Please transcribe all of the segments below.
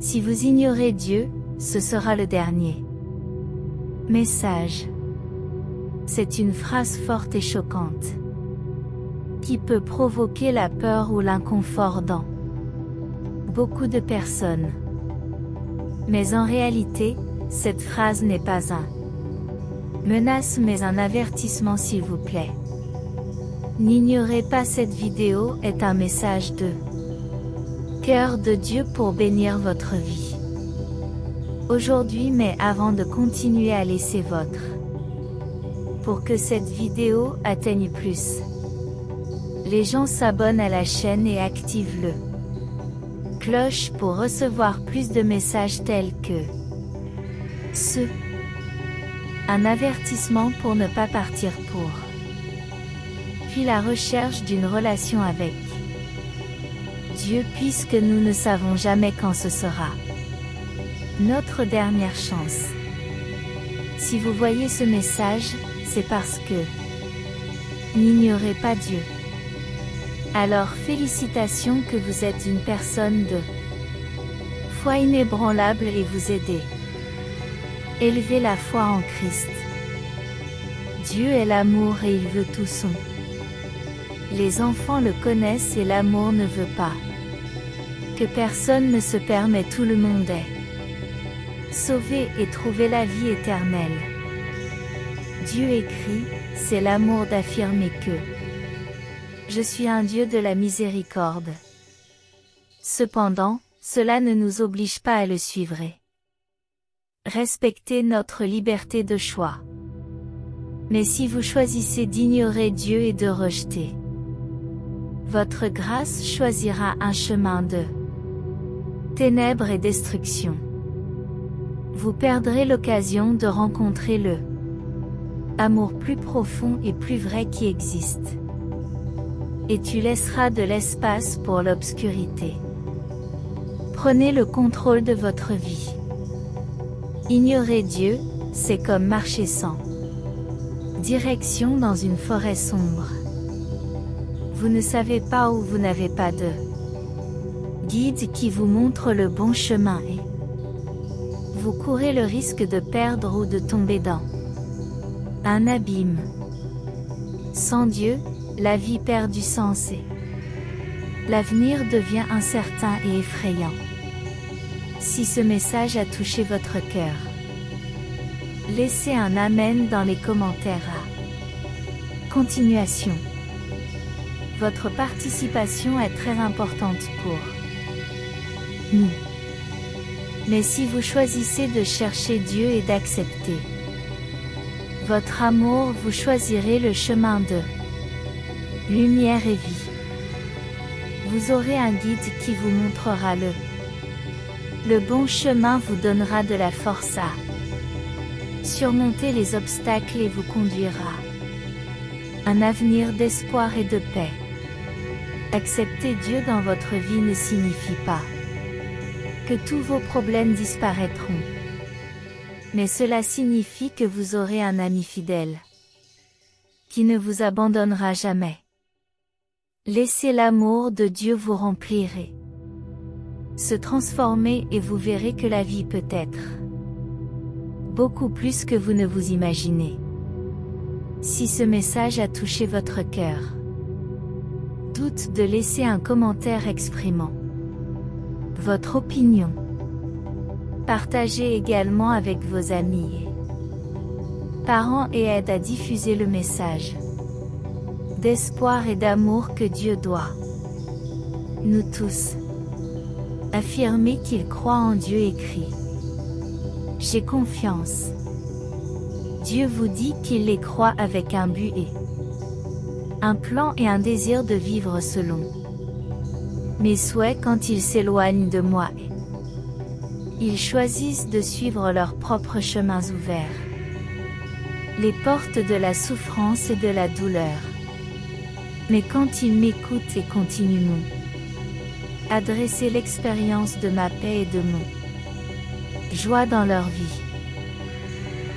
Si vous ignorez Dieu, ce sera le dernier message. C'est une phrase forte et choquante, qui peut provoquer la peur ou l'inconfort dans beaucoup de personnes. Mais en réalité, cette phrase n'est pas un menace mais un avertissement s'il vous plaît. N'ignorez pas, cette vidéo est un message de cœur de Dieu pour bénir votre vie aujourd'hui, mais avant de continuer à laisser votre pour que cette vidéo atteigne plus les gens, s'abonnent à la chaîne et activent le cloche pour recevoir plus de messages tels que un avertissement pour ne pas partir pour puis la recherche d'une relation avec Dieu, puisque nous ne savons jamais quand ce sera notre dernière chance. Si vous voyez ce message, c'est parce que n'ignorez pas Dieu. Alors félicitations que vous êtes une personne de foi inébranlable et vous aidez élever la foi en Christ. Dieu est l'amour et il veut tout son. Les enfants le connaissent et l'amour ne veut pas que personne ne se perde, mais tout le monde est sauvé et trouver la vie éternelle. Dieu écrit, c'est l'amour d'affirmer que je suis un Dieu de la miséricorde. Cependant, cela ne nous oblige pas à le suivre et respecter notre liberté de choix. Mais si vous choisissez d'ignorer Dieu et de rejeter votre grâce, choisira un chemin de ténèbres et destruction. Vous perdrez l'occasion de rencontrer le amour plus profond et plus vrai qui existe. Et tu laisseras de l'espace pour l'obscurité. Prenez le contrôle de votre vie. Ignorer Dieu, c'est comme marcher sans direction dans une forêt sombre. Vous ne savez pas où, vous n'avez pas de guide qui vous montre le bon chemin et vous courez le risque de perdre ou de tomber dans un abîme. Sans Dieu, la vie perd du sens et l'avenir devient incertain et effrayant. Si ce message a touché votre cœur, laissez un Amen dans les commentaires à continuation. Votre participation est très importante pour nous. Mais si vous choisissez de chercher Dieu et d'accepter votre amour, vous choisirez le chemin de lumière et vie. Vous aurez un guide qui vous montrera le bon chemin, vous donnera de la force à surmonter les obstacles et vous conduira à un avenir d'espoir et de paix. Accepter Dieu dans votre vie ne signifie pas que tous vos problèmes disparaîtront. Mais cela signifie que vous aurez un ami fidèle qui ne vous abandonnera jamais. Laissez l'amour de Dieu vous remplir et se transformer et vous verrez que la vie peut être beaucoup plus que vous ne vous imaginez. Si ce message a touché votre cœur, doute de laisser un commentaire exprimant votre opinion. Partagez également avec vos amis et parents et aide à diffuser le message d'espoir et d'amour que Dieu doit nous tous affirmer qu'il croit en Dieu et crie. J'ai confiance. Dieu vous dit qu'il les croit avec un but et un plan et un désir de vivre selon mes souhaits quand ils s'éloignent de moi et ils choisissent de suivre leurs propres chemins ouverts. Les portes de la souffrance et de la douleur. Mais quand ils m'écoutent et continuent adresser l'expérience de ma paix et de mon joie dans leur vie.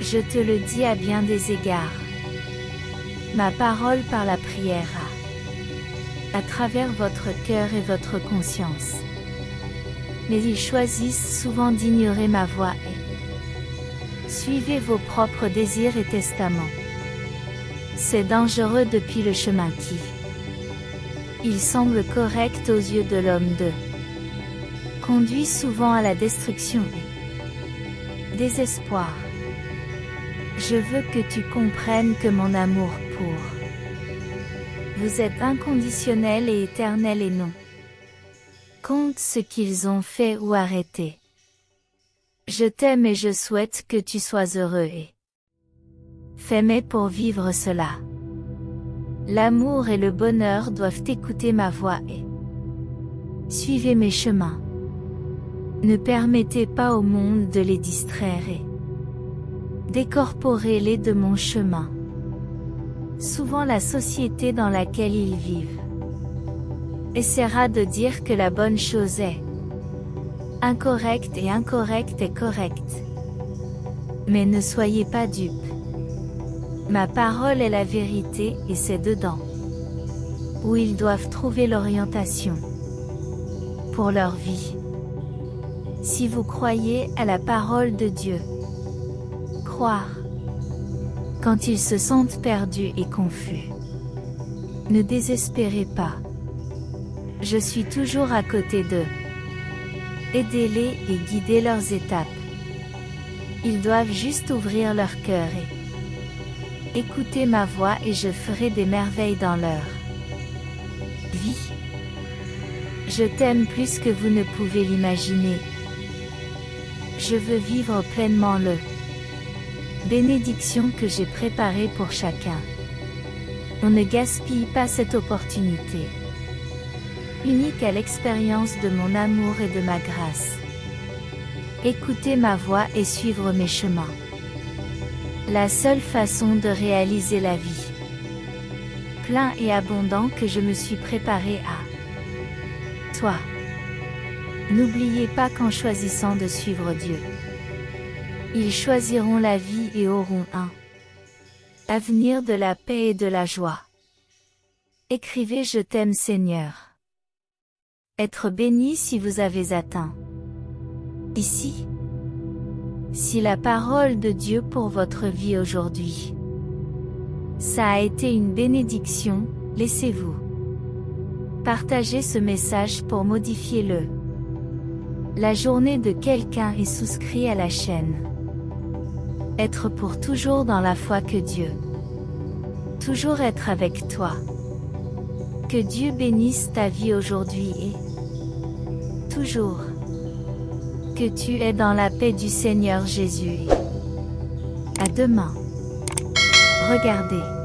Je te le dis à bien des égards. Ma parole par la prière à travers votre cœur et votre conscience. mais ils choisissent souvent d'ignorer ma voix et suivez vos propres désirs et testaments. C'est dangereux depuis le chemin qui il semble correct aux yeux de l'homme conduit souvent à la destruction et désespoir. Je veux que tu comprennes que mon amour pour vous est inconditionnel et éternel et non compte ce qu'ils ont fait ou arrêté. Je t'aime et je souhaite que tu sois heureux et fais-moi pour vivre cela. L'amour et le bonheur doivent écouter ma voix et suivez mes chemins. Ne permettez pas au monde de les distraire et décorporez-les de mon chemin. Souvent la société dans laquelle ils vivent essaiera de dire que la bonne chose est incorrecte et incorrecte est correcte. Mais ne soyez pas dupes. Ma parole est la vérité et c'est dedans où ils doivent trouver l'orientation pour leur vie. Si vous croyez à la parole de Dieu, croire quand ils se sentent perdus et confus. Ne désespérez pas. Je suis toujours à côté d'eux. Aidez-les et guidez leurs étapes. Ils doivent juste ouvrir leur cœur et écouter ma voix et je ferai des merveilles dans leur vie. Je t'aime plus que vous ne pouvez l'imaginer. Je veux vivre pleinement le bénédiction que j'ai préparée pour chacun. On ne gaspille pas cette opportunité unique à l'expérience de mon amour et de ma grâce. Écoutez ma voix et suivre mes chemins. La seule façon de réaliser la vie plein et abondant que je me suis préparé à toi. N'oubliez pas qu'en choisissant de suivre Dieu, ils choisiront la vie et auront un avenir de la paix et de la joie. Écrivez Je t'aime Seigneur. Être béni si vous avez atteint ici. Si la parole de Dieu pour votre vie aujourd'hui, ça a été une bénédiction, laissez-vous partager ce message pour modifier la journée de quelqu'un et souscrit à la chaîne. Être pour toujours dans la foi que Dieu toujours être avec toi. Que Dieu bénisse ta vie aujourd'hui et toujours. Que tu es dans la paix du Seigneur Jésus. À demain. Regardez.